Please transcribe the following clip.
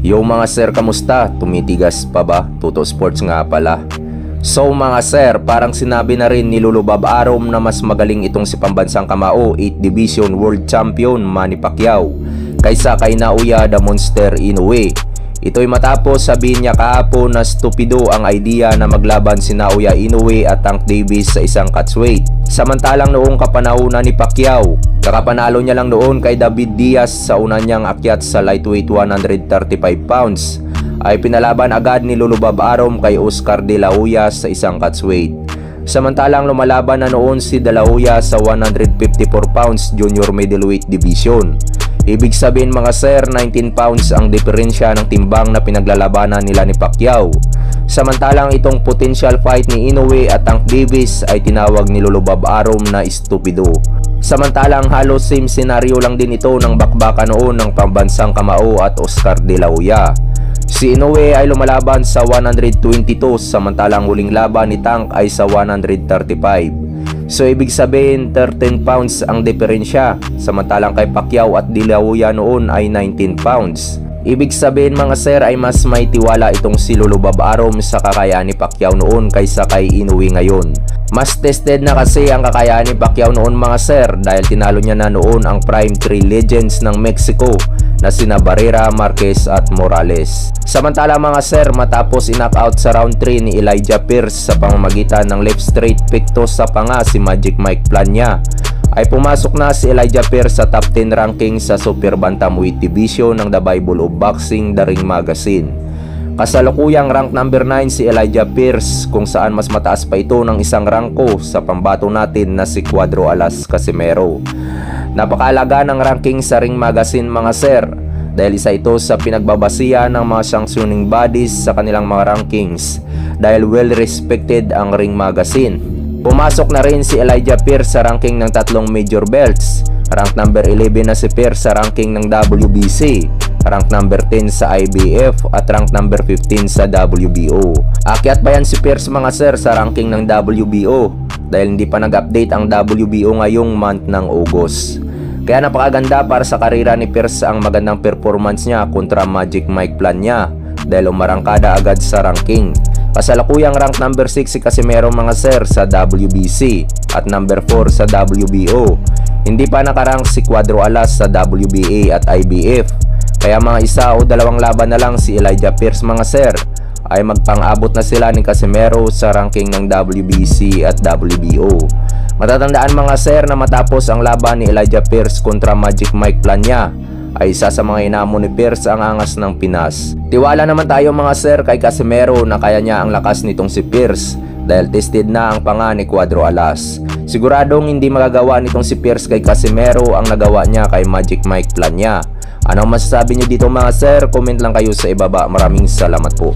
Yo mga sir, kamusta? Tumitigas pa ba? Tuto Sports nga pala. So mga sir, parang sinabi na rin ni Lolo Bob Arum na mas magaling itong si pambansang kamao 8 Division World Champion Manny Pacquiao kaysa kay Naoya the Monster Inoue. Ito'y matapos sabihin niya kahapon na stupido ang idea na maglaban si Naoya Inoue at Tank Davis sa isang catchweight. Samantalang noong kapanahunan ni Pacquiao, kakapanalo niya lang noon kay David Diaz sa una niyang akyat sa lightweight 135 pounds, ay pinalaban agad ni Lolo Bob Arum kay Oscar De La Hoya sa isang catchweight. Samantalang lumalaban na noon si De La Hoya sa 154 pounds junior middleweight division. Ibig sabihin mga sir, 19 pounds ang diferensya ng timbang na pinaglalabanan nila ni Pacquiao. Samantalang itong potential fight ni Inoue at Tank Davis ay tinawag ni Lolo Bob Arum na estupido. Samantalang halos same scenario lang din ito ng bakbakan noon ng pambansang kamao at Oscar De La Hoya. Si Inoue ay lumalaban sa 122 samantalang huling laban ni Tank ay sa 135. So ibig sabihin 13 pounds ang diferensya, samantalang kay Pacquiao at De La Hoya noon ay 19 pounds. Ibig sabihin mga sir ay mas may tiwala itong si Lolo Bob Arum sa kakayahan ni Pacquiao noon kaysa kay Inoue ngayon. Mas tested na kasi ang kakayahan ni Pacquiao noon mga sir dahil tinalo niya na noon ang prime 3 legends ng Mexico na sina Barrera, Marquez at Morales. Samantala mga sir, matapos in-knockout sa round 3 ni Elijah Pierce sa pamamagitan ng left straight pictos sa panga si Magic Mike Plania, ay pumasok na si Elijah Pierce sa top 10 ranking sa Super Bantamweight Division ng The Bible of Boxing, The Ring Magazine. Kasalukuyang rank number 9 si Elijah Pierce kung saan mas mataas pa ito ng isang rangko sa pambato natin na si Cuadro Alas Casimero. Napakalaga ng ranking sa Ring Magazine mga sir dahil isa ito sa pinagbabasihan ng mga sanctioning bodies sa kanilang mga rankings dahil well respected ang Ring Magazine. Pumasok na rin si Elijah Pierce sa ranking ng 3 major belts. Rank number 11 na si Pierce sa ranking ng WBC, rank number 10 sa IBF at rank number 15 sa WBO. Akyat pa yan si Pierce mga sir sa ranking ng WBO dahil hindi pa nag-update ang WBO ngayong month ng August. Kaya napakaganda para sa karera ni Pierce ang magandang performance niya kontra Magic Mike Plania dahil umarangkada agad sa ranking. Kasalukuyang rank number 6 si Casimero mga sir sa WBC at number 4 sa WBO. Hindi pa nakarank si Cuadro Alas sa WBA at IBF. Kaya mga isa o dalawang laban na lang si Elijah Pierce mga sir ay magpang-abot na sila ni Casimero sa ranking ng WBC at WBO. Matatandaan mga sir na matapos ang laban ni Elijah Pierce kontra Magic Mike Plania ay isa sa mga inamo ni Pierce ang angas ng Pinas. Tiwala naman tayo mga sir kay Casimero na kaya niya ang lakas nitong si Pierce dahil tested na ang panga ni Cuadro Alas. Siguradong hindi magagawa nitong si Pierce kay Casimero ang nagawa niya kay Magic Mike Plania. Anong masasabi niyo dito mga sir? Comment lang kayo sa ibaba. Maraming salamat po.